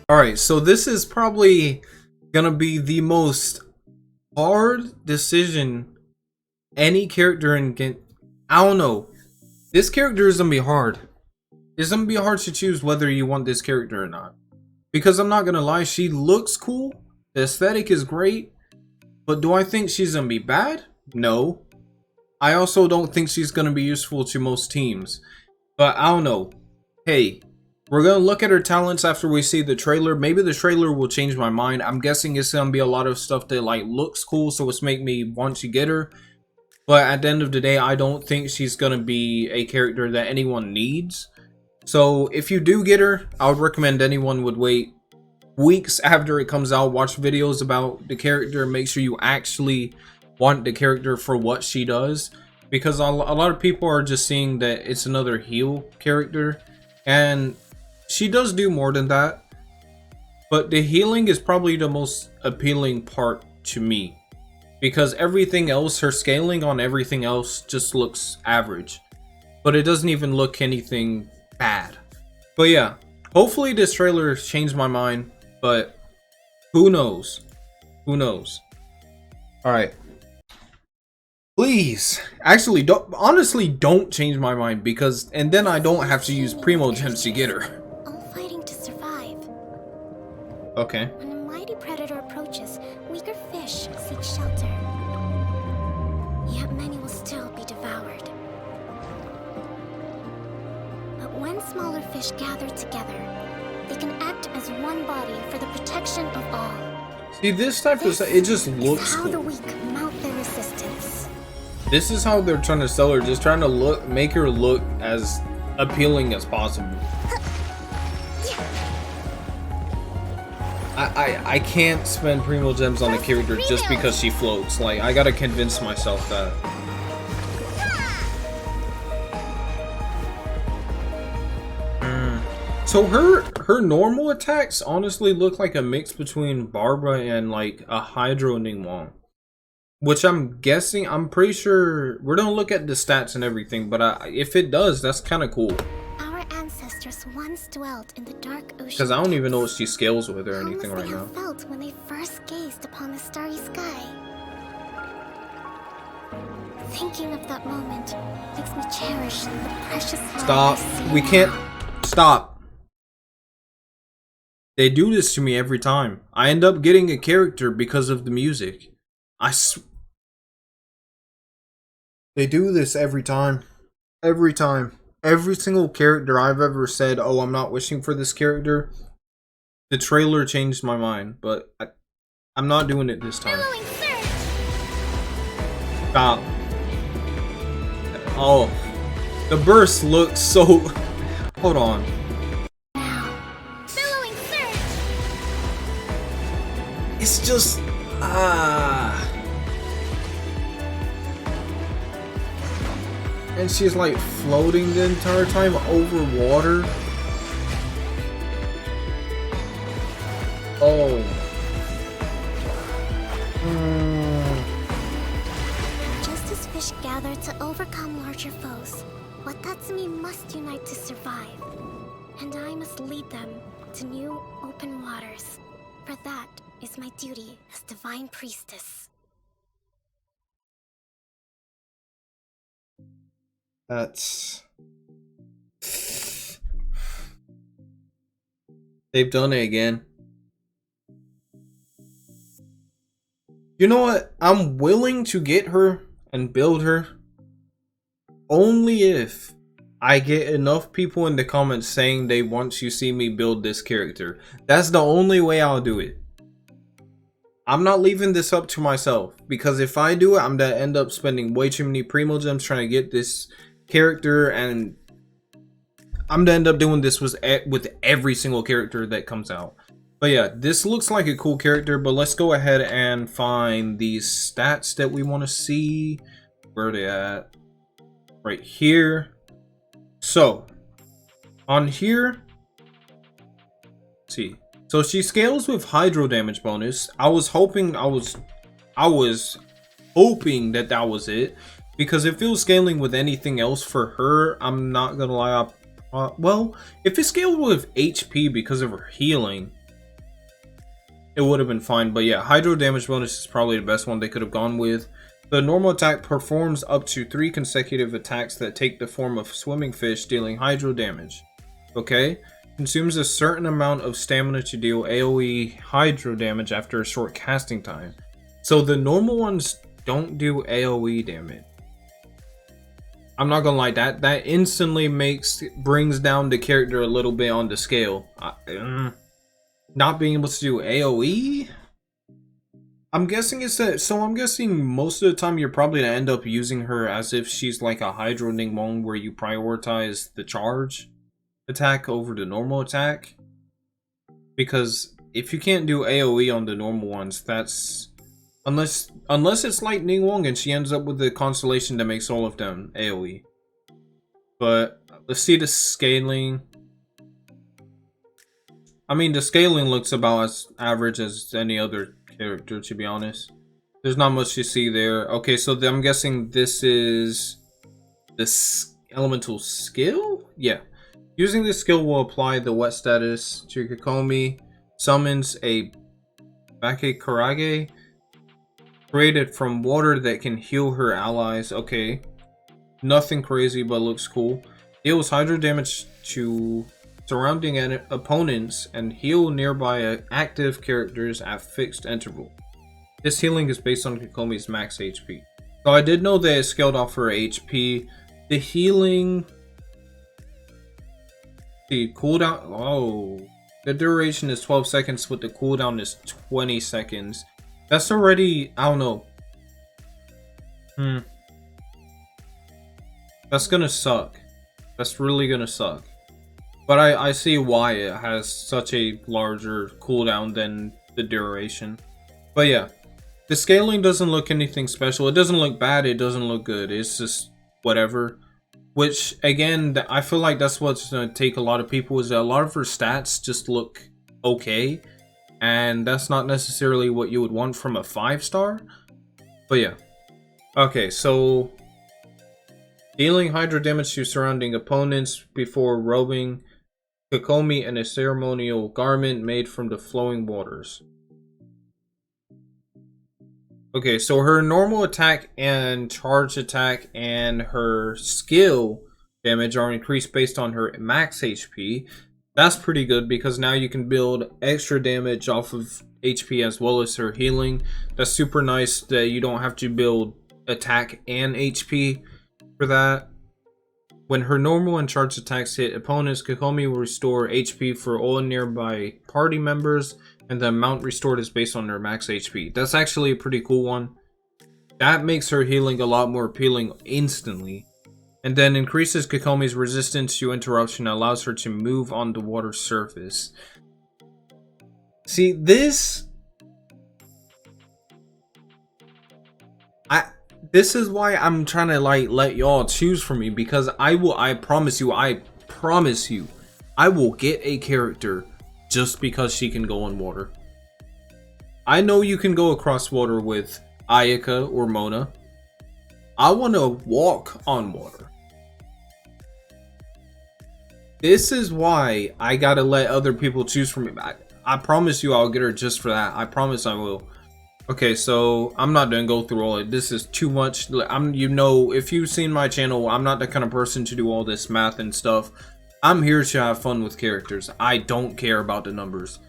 Alright, so this is probably gonna be the most hard decision any character in I don't know. This character is gonna be hard. It's gonna be hard to choose whether you want this character or not. Because I'm not gonna lie, she looks cool. The aesthetic is great. But do I think she's gonna be bad? No. I also don't think she's gonna be useful to most teams. But I don't know. Hey, we're gonna look at her talents after we see the trailer. Maybe the trailer will change my mind. I'm guessing it's gonna be a lot of stuff that like looks cool, so it's make me want to get her. But at the end of the day, I don't think she's gonna be a character that anyone needs. So if you do get her, I would recommend anyone would wait weeks after it comes out, watch videos about the character, make sure you actually want the character for what she does. Because a lot of people are just seeing that it's another heal character, and she does do more than that. But the healing is probably the most appealing part to me. Because everything else, her scaling on everything else just looks average. But it doesn't even look anything bad. But yeah, hopefully this trailer changed my mind, but who knows? Who knows? Alright. Please, actually, honestly don't change my mind, because, and then I don't have to use Primo Gems to get her. All fighting to survive. Okay. When a mighty predator approaches, weaker fish seek shelter. Yet many will still be devoured. But when smaller fish gather together, they can act as one body for the protection of all. See, this type of stuff, it just looks how cool. the weak mount their resistance. This is how they're trying to sell her, just trying to make her look as appealing as possible. I can't spend Primo Gems on a character just because she floats. Like, I gotta convince myself that. So her normal attacks honestly look like a mix between Barbara and like a Hydro Ningguang. Which I'm guessing, I'm pretty sure, we're gonna look at the stats and everything, but if it does, that's kind of cool. Our ancestors once dwelt in the dark ocean. Because I don't even know what she scales with or anything right now. How felt when they first gazed upon the starry sky. Thinking of that moment makes me cherish the precious life. Stop. We can't. Stop. They do this to me every time. I end up getting a character because of the music. They do this every time. Every time. Every single character I've ever said, oh, I'm not wishing for this character. The trailer changed my mind, but I'm not doing it this time. Stop. Oh. The burst looks so... Hold on. It's just... And she's like floating the entire time over water. Oh. Just as fish gather to overcome larger foes, Watatsumi must unite to survive. And I must lead them to new open waters. For that is my duty as Divine Priestess. That's... They've done it again. You know what? I'm willing to get her and build her only if I get enough people in the comments saying they want to see me build this character. That's the only way I'll do it. I'm not leaving this up to myself, because if I do it, I'm gonna end up spending way too many Primo Gems trying to get this character, and I'm gonna end up doing this with every single character that comes out. But yeah, this looks like a cool character, but let's go ahead and find these stats that we want to see. Where are they at? Right here. So, on here, let's see. So she scales with hydro damage bonus. I was hoping that was it, because if it was scaling with anything else for her, I'm not gonna lie. Well, if it scaled with HP because of her healing, it would have been fine. But yeah, hydro damage bonus is probably the best one they could have gone with. The normal attack performs up to 3 consecutive attacks that take the form of swimming fish, dealing hydro damage. Okay? Consumes a certain amount of stamina to deal AoE hydro damage after a short casting time. So the normal ones don't do AoE damage. I'm not gonna lie, that instantly brings down the character a little bit on the scale. Not being able to do AoE? I'm guessing it's that, so I'm guessing most of the time you're probably gonna end up using her as if she's like a Hydro Ningmong, where you prioritize the charge attack over the normal attack. Because if you can't do AoE on the normal ones, that's unless it's like Ningwong and she ends up with the constellation that makes all of them AoE. But let's see the scaling. I mean, the scaling looks about as average as any other character, to be honest. There's not much to see there. Okay, so I'm guessing this is this elemental skill? Yeah. Using this skill will apply the wet status to Kokomi. Summons a Bake Karage created from water that can heal her allies. Okay. Nothing crazy, but looks cool. Deals hydro damage to surrounding opponents and heal nearby active characters at fixed interval. This healing is based on Kokomi's max HP. So I did know that it scaled off her HP. The healing, the cooldown, oh, the duration is 12 seconds, but the cooldown is 20 seconds. That's already, I don't know. That's gonna suck. That's really gonna suck. But I see why it has such a larger cooldown than the duration. But yeah, the scaling doesn't look anything special. It doesn't look bad. It doesn't look good. It's just whatever. Which, again, I feel like that's what's going to take a lot of people, is that a lot of her stats just look okay. And that's not necessarily what you would want from a 5-star. But yeah. Okay, so dealing hydro damage to surrounding opponents before robing Kokomi in a ceremonial garment made from the flowing waters. Okay, so her normal attack and charge attack and her skill damage are increased based on her max HP. That's pretty good, because now you can build extra damage off of HP as well as her healing. That's super nice that you don't have to build attack and HP for that. When her normal and charged attacks hit opponents, Kokomi will restore HP for all nearby party members, and the amount restored is based on her max HP. That's actually a pretty cool one. That makes her healing a lot more appealing instantly. And then increases Kokomi's resistance to interruption and allows her to move on the water surface. See, this is why I'm trying to like let y'all choose for me, because I promise you, I will get a character just because she can go on water. I know you can go across water with Ayaka or Mona. I want to walk on water. This is why I gotta let other people choose for me. I promise you I'll get her just for that. I promise I will. Okay, so I'm not gonna go through all of it. This is too much. You know, if you've seen my channel, I'm not the kind of person to do all this math and stuff. I'm here to have fun with characters. I don't care about the numbers.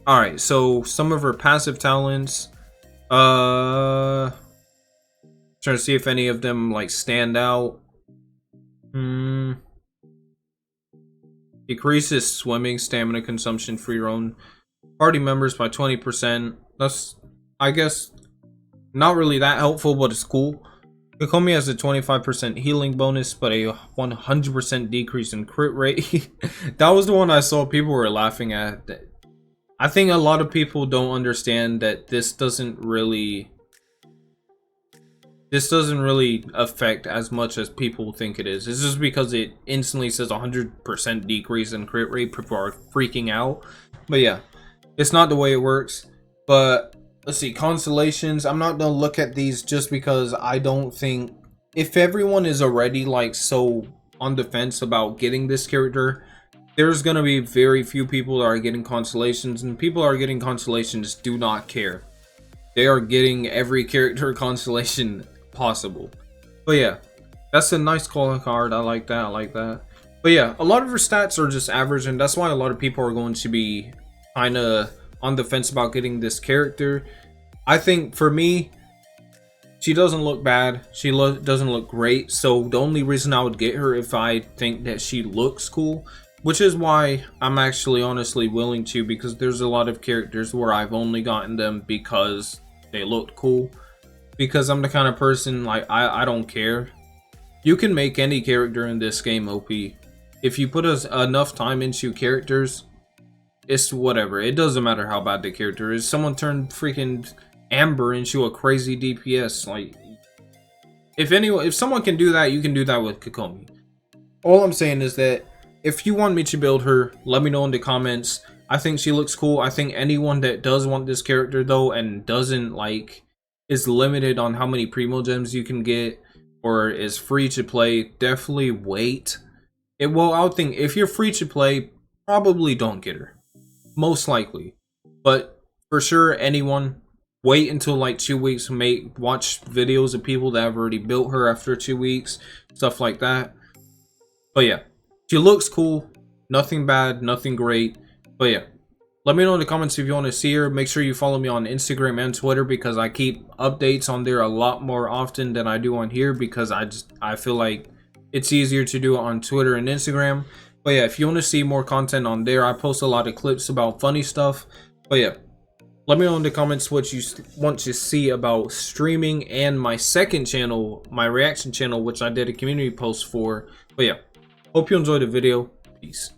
Alright, so some of her passive talents. Trying to see if any of them like stand out. Decreases swimming stamina consumption for your own party members by 20%. That's, I guess, not really that helpful, but it's cool. Kokomi has a 25% healing bonus, but a 100% decrease in crit rate. That was the one I saw people were laughing at. I think a lot of people don't understand that this doesn't really affect as much as people think it is. It's just because it instantly says 100% decrease in crit rate, people are freaking out. But yeah, it's not the way it works. But let's see, constellations. I'm not gonna look at these just because I don't think, if everyone is already like so on the fence about getting this character, there's gonna be very few people that are getting constellations, and people that are getting constellations do not care. They are getting every character constellation possible. But yeah, that's a nice calling card. I like that. I like that. But yeah, a lot of her stats are just average, and that's why a lot of people are going to be kind of on the fence about getting this character. I think for me, she doesn't look bad. She doesn't look great. So the only reason I would get her if I think that she looks cool, which is why I'm actually honestly willing to, because there's a lot of characters where I've only gotten them because they looked cool. Because I'm the kind of person, like, I don't care. You can make any character in this game OP. If you put enough time into characters, it's whatever. It doesn't matter how bad the character is. Someone turned freaking Amber into a crazy DPS. Like, if someone can do that, you can do that with Kokomi. All I'm saying is that if you want me to build her, let me know in the comments. I think she looks cool. I think anyone that does want this character though, and doesn't like, is limited on how many primo gems you can get, or is free to play, definitely wait. Well, I would think if you're free to play, probably don't get her. Most likely. But for sure, anyone, wait until like 2 weeks, watch videos of people that have already built her after 2 weeks, stuff like that. But yeah, she looks cool. Nothing bad, nothing great. But yeah, let me know in the comments if you want to see her. Make sure you follow me on Instagram and Twitter, because I keep updates on there a lot more often than I do on here, because I feel like it's easier to do it on Twitter and Instagram. But yeah, if you want to see more content on there, I post a lot of clips about funny stuff. But yeah, let me know in the comments what you want to see about streaming and my second channel, my reaction channel, which I did a community post for. But yeah, hope you enjoyed the video. Peace.